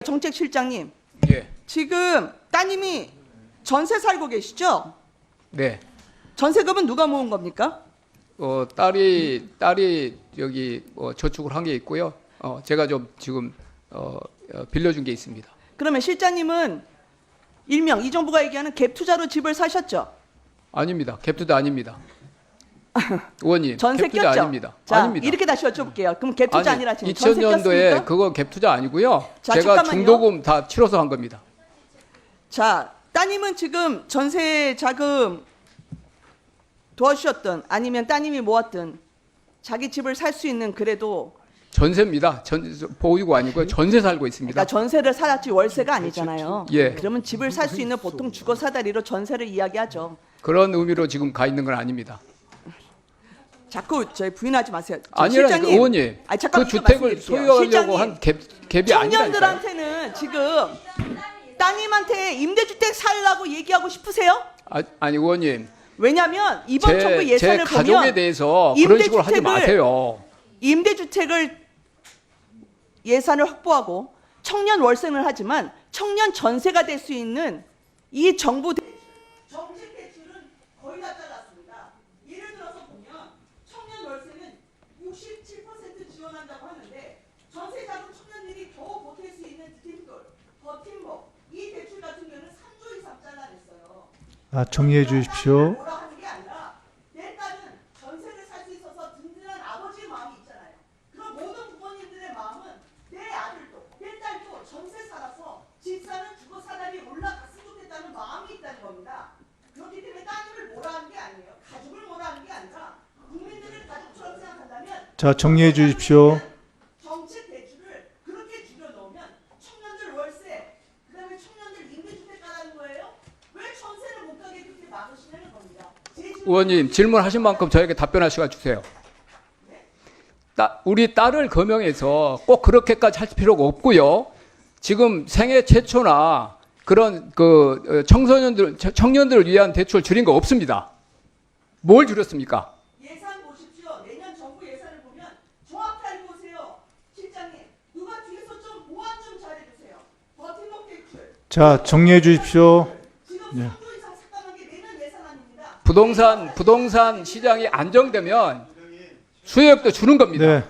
정책실장님. 예. 지금 따님이 전세 살고 계시죠? 네. 전세금은 누가 모은 겁니까? 딸이 여기 저축을 한 게 있고요. 제가 좀 지금 빌려준 게 있습니다. 그러면 실장님은 일명 이 정부가 얘기하는 갭 투자로 집을 사셨죠? 아닙니다. 갭 투자 아닙니다. 의원님, 전세 갭 투자 꼈죠? 아닙니다. 자, 아닙니다. 이렇게 다시 여쭤볼게요. 그럼 갭 투자 아니라 지금 2000년도에 전세 꼈습니까? 그거 갭 투자 아니고요. 자, 제가 잠깐만요. 중도금 다 치러서 한 겁니다. 자, 따님은 지금 전세 자금 도와주셨든 아니면 따님이 모았든 자기 집을 살 수 있는 그래도 전세입니다. 보유고 아니고요. 전세 살고 있습니다. 그러니까 전세를 살았지 월세가 아니잖아요. 예. 그러면 집을 살 수 있는 보통 주거 사다리로 전세를 이야기하죠. 그런 의미로 지금 가 있는 건 아닙니다. 자꾸 저희 부인하지 마세요. 저 아니라니까 실장님, 의원님. 아니, 잠깐 그 이거 주택을 말씀드릴게요. 소유하려고 한 갭이 아니라니까요. 청년들한테는 지금 따님한테 임대주택 살라고 얘기하고 싶으세요? 아니 의원님. 왜냐하면 이번 정부 예산을 제 가족에 보면 대해서 그런 식으로 하지 마세요. 임대주택을 예산을 확보하고 청년 월세는 하지만 청년 전세가 될 수 있는 이 정부 정책 대출은 거의 다 잘랐습니다. 예를 들어서 보면 청년 월세는 67% 지원한다고 하는데 전세 자금 청년들이 겨우 버틸 수 있는 버팀목 이 대출 같은 경우는 3조 이상 잘라냈어요. 정리해 주십시오. 뭐라 하는 게 아니라 내 딸은 전세를 살 수 있어서 든든한 아버지의 마음이 있잖아요. 그런 모든 부모님들의 마음은 내 아들도 내 딸도 전세 살아서 집 사는 주거 사다리에 올라갔으면 좋겠다는 마음이 있다는 겁니다. 그렇기 때문에 따님을 뭐라 하는 게 아니에요. 가족을 뭐라 하는 게 아니라 국민들을 가족처럼 생각한다면 자, 정리해 주십시오. 정책 대출을 그렇게 줄여놓으면 청년들 월세 그다음에 청년들 임대주택 가라는 거예요. 왜 전세를 못 가게 그렇게 막으시냐는 겁니다. 의원님 질문하신 만큼 저에게 답변할 시간 주세요. 우리 딸을 거명해서 꼭 그렇게까지 할 필요가 없고요. 지금 생애 최초나 그런 청년들을 위한 대출 줄인 거 없습니다. 뭘 줄였습니까? 예산 보십시오. 내년 정부 예산을 보면 정확하게 보세요. 실장님, 누가 뒤에서 좀 보완 좀 잘해주세요. 버팀목 대출. 자, 정리해 주십시오. 지금 3조 이상 삭감한 게 내년 예산 아닙니다. 부동산 시장이 안정되면 수요액도 주는 겁니다. 네.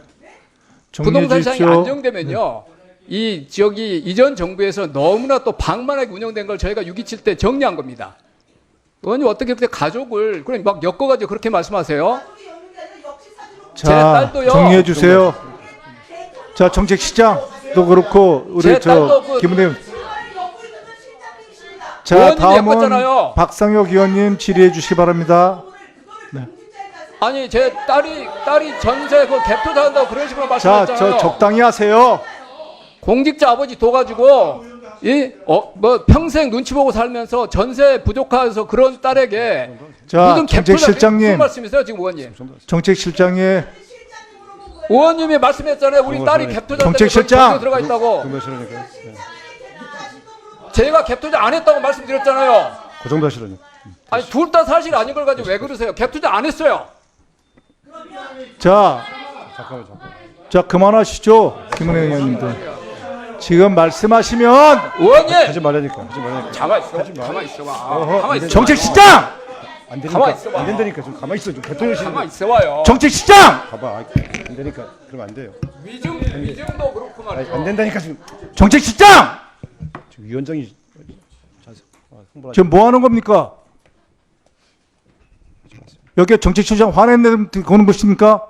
정리해 부동산 시장이 주십시오. 안정되면요. 이 지역이 이전 정부에서 너무나 또 방만하게 운영된 걸 저희가 6.27 때 정리한 겁니다. 의원님 어떻게 그렇게 가족을 그냥 막 엮어가지고 그렇게 말씀하세요? 가족이 없는 게 아니라 역시 사진으로 제 자, 딸도요. 정리해 주세요. 자, 정책시장도 그렇고 우리 제 딸도 김은혜 정말 엮고 있는 건 실장님이십니다. 자, 의원님이 다음은 예뻤잖아요. 박상혁 의원님 질의해 주시기 바랍니다. 아니 제 딸이 전세 그 갭 투자한다고 그런 식으로 자, 말씀하셨잖아요. 저 적당히 하세요. 공직자 아버지 둬가지고 뭐 평생 눈치 보고 살면서 전세 부족해서 그런 딸에게 자, 무슨 갭 투자 정책실장님. 무슨 말씀이세요 지금 의원님? 정책실장의 의원님이 말씀했잖아요. 우리 딸이 갭 투자 정책실장. 들어가 있다고. 제가 갭 투자 안 했다고 말씀드렸잖아요. 그 정도 하시라뇨. 아니 둘 다 사실 아닌 걸 가지고 왜 그러세요? 갭 투자 안 했어요. 자, 잠깐만. 자 그만하시죠. 김은혜 의원님들. 지금 말씀하시면 의원님 하지 말라니까. 가만 있어. 가만 있어봐. 가만 있어. 정책실장! 안 가만히 되니까. 있어봐. 안 된다니까. 좀 가만히 있어. 좀 대통령실. 가만 있어봐요. 정책실장! 봐봐. 안 되니까. 그러면 안 돼요. 위증도 그렇고 말이죠. 안 된다니까 지금. 정책실장! 지금 위원장이 홍보하지. 지금 뭐 하는 겁니까? 여기 정책실장 화냈는 거는 것입니까?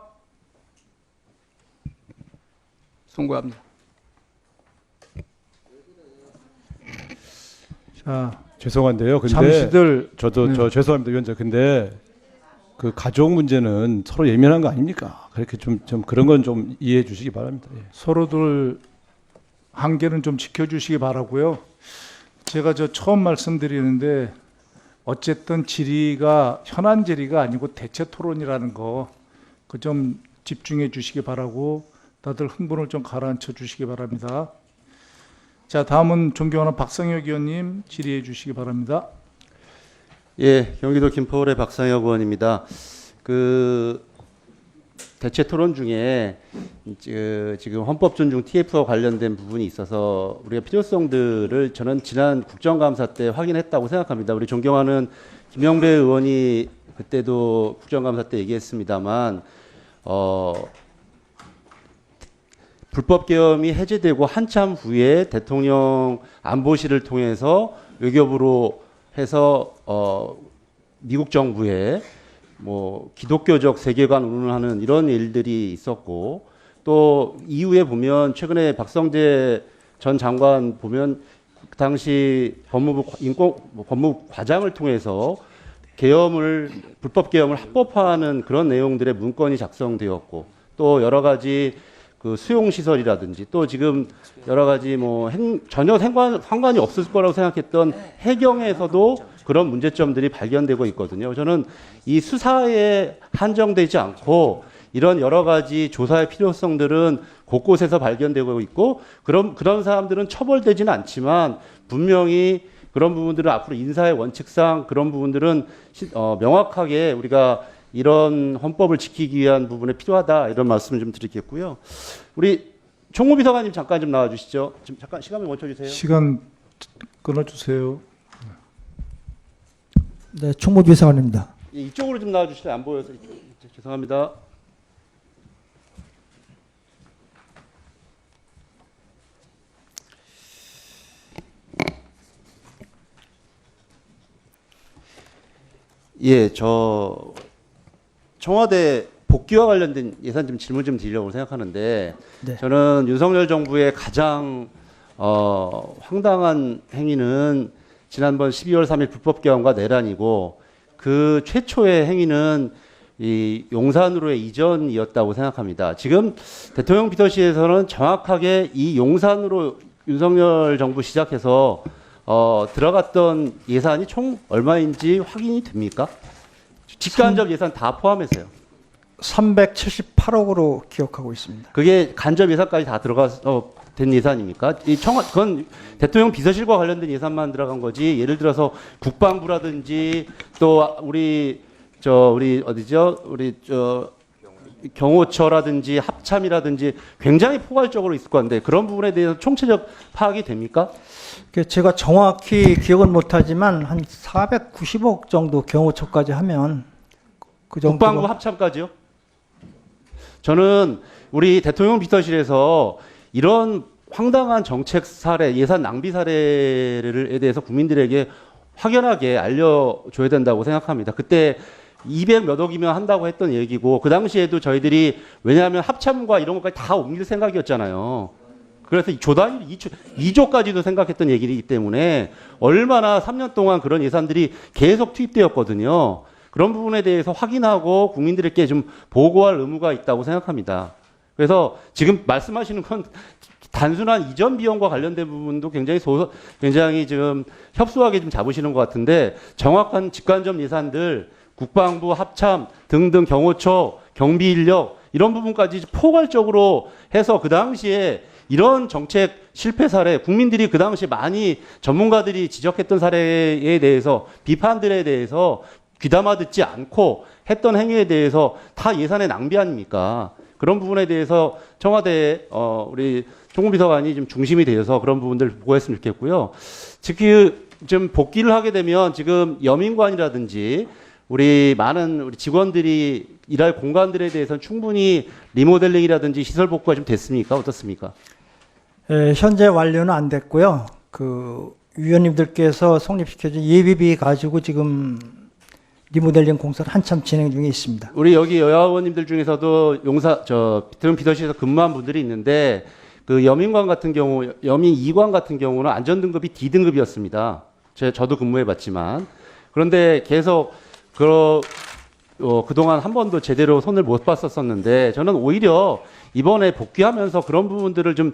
송구합니다. 자, 죄송한데요. 근데 잠시들 저도 네. 저 죄송합니다, 위원장. 근데 그 가족 문제는 서로 예민한 거 아닙니까? 그렇게 좀 그런 건 좀 이해해 주시기 바랍니다. 예. 서로들 한계는 좀 지켜주시기 바라고요. 제가 처음 말씀드리는데 어쨌든 질의가 현안 질의가 아니고 대체 토론이라는 거 그 좀 집중해 주시기 바라고 다들 흥분을 좀 가라앉혀 주시기 바랍니다. 자, 다음은 존경하는 박상혁 의원님 질의해 주시기 바랍니다. 예, 경기도 김포울의 박상혁 의원입니다. 대체 토론 중에 지금 헌법 존중 TF와 관련된 부분이 있어서 우리가 필요성들을 저는 지난 국정감사 때 확인했다고 생각합니다. 우리 존경하는 김영배 의원이 그때도 국정감사 때 얘기했습니다만 불법 계엄이 해제되고 한참 후에 대통령 안보실을 통해서 외교부로 해서 미국 정부에 뭐 기독교적 세계관 운운하는 이런 일들이 있었고 또 이후에 보면 최근에 박성재 전 장관 보면 그 당시 법무부 법무부 과장을 통해서 불법 계엄을 합법화하는 그런 내용들의 문건이 작성되었고 또 여러 가지 그 수용 시설이라든지 또 지금 여러 가지 뭐 전혀 상관이 없을 거라고 생각했던 해경에서도 그런 문제점들이 발견되고 있거든요. 저는 이 수사에 한정되지 않고 이런 여러 가지 조사의 필요성들은 곳곳에서 발견되고 있고 그런 사람들은 처벌되지는 않지만 분명히 그런 부분들은 앞으로 인사의 원칙상 그런 부분들은 명확하게 우리가 이런 헌법을 지키기 위한 부분에 필요하다 이런 말씀을 좀 드리겠고요. 우리 총무비서관님 잠깐 좀 나와주시죠. 지금 잠깐 시간 좀 멈춰주세요. 시간 끊어주세요. 네, 총무비서관입니다. 이쪽으로 좀 나와주시죠. 안 보여서 죄송합니다. 예, 청와대 복귀와 관련된 예산 좀 질문 좀 드리려고 생각하는데 네. 저는 윤석열 정부의 가장 황당한 행위는 지난번 12월 3일 불법 계엄과 내란이고 그 최초의 행위는 이 용산으로의 이전이었다고 생각합니다. 지금 대통령 비서실에서는 정확하게 이 용산으로 윤석열 정부 시작해서 들어갔던 예산이 총 얼마인지 확인이 됩니까? 직간접 예산 다 포함해서요. 378억으로 기억하고 있습니다. 그게 간접 예산까지 다 들어가서 된 예산입니까? 그건 대통령 비서실과 관련된 예산만 들어간 거지. 예를 들어서 국방부라든지 또 우리 어디죠? 경호처라든지 합참이라든지 굉장히 포괄적으로 있을 건데 그런 부분에 대해서 총체적 파악이 됩니까? 제가 정확히 기억은 못하지만 한 490억 정도 경호처까지 하면 그 정도. 국방부 합참까지요? 저는 우리 대통령 비서실에서 이런 황당한 정책 사례, 예산 낭비 사례에 대해서 국민들에게 확연하게 알려줘야 된다고 생각합니다. 그때 200 몇 억이면 한다고 했던 얘기고 그 당시에도 저희들이 왜냐하면 합참과 이런 것까지 다 옮길 생각이었잖아요. 그래서 조단위 2조까지도 생각했던 얘기이기 때문에 얼마나 3년 동안 그런 예산들이 계속 투입되었거든요. 그런 부분에 대해서 확인하고 국민들에게 좀 보고할 의무가 있다고 생각합니다. 그래서 지금 말씀하시는 건 단순한 이전 비용과 관련된 부분도 굉장히 지금 협소하게 좀 잡으시는 것 같은데 정확한 직간접 예산들 국방부 합참 등등 경호처 경비 인력 이런 부분까지 포괄적으로 해서 그 당시에 이런 정책 실패 사례 국민들이 그 당시에 많이 전문가들이 지적했던 사례에 대해서 비판들에 대해서 귀담아 듣지 않고 했던 행위에 대해서 다 예산의 낭비 아닙니까? 그런 부분에 대해서 청와대 우리 총무비서관이 좀 중심이 되어서 그런 부분들 보고했으면 좋겠고요. 특히 좀 복귀를 하게 되면 지금 여민관이라든지 우리 많은 우리 직원들이 일할 공간들에 대해서는 충분히 리모델링이라든지 시설 복구가 좀 됐습니까? 어떻습니까? 현재 완료는 안 됐고요. 그 위원님들께서 성립시켜준 예비비 가지고 지금 리모델링 공사를 한참 진행 중에 있습니다. 우리 여기 여야 의원님들 중에서도 대통령 비서실에서 근무한 분들이 있는데 그 여민관 같은 경우, 여민 2관 같은 경우는 안전등급이 D등급이었습니다. 저도 근무해봤지만 그런데 계속 그동안 한 번도 제대로 손을 못 봤었는데 저는 오히려 이번에 복귀하면서 그런 부분들을 좀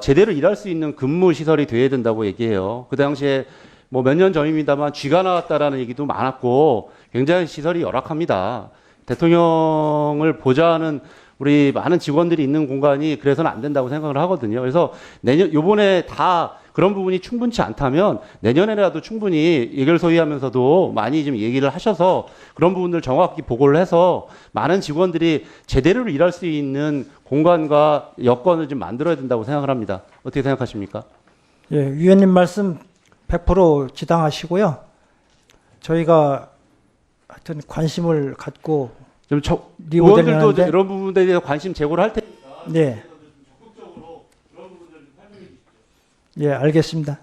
제대로 일할 수 있는 근무 시설이 돼야 된다고 얘기해요. 그 당시에 뭐 몇 년 전입니다만 쥐가 나왔다라는 얘기도 많았고 굉장히 시설이 열악합니다. 대통령을 보좌하는 우리 많은 직원들이 있는 공간이 그래서는 안 된다고 생각을 하거든요. 그래서 요번에 다 그런 부분이 충분치 않다면 내년에라도 충분히 예결소위하면서도 많이 좀 얘기를 하셔서 그런 부분들 정확히 보고를 해서 많은 직원들이 제대로 일할 수 있는 공간과 여건을 좀 만들어야 된다고 생각을 합니다. 어떻게 생각하십니까? 예, 위원님 말씀 100% 지당하시고요. 저희가 하여튼 관심을 갖고 좀 리모델링 의원들도 하는데 이런 부분에 대해서 관심 제고를 할 테니까 네. 적극적으로 그런 부분들을 설명해 주십시오. 예, 알겠습니다.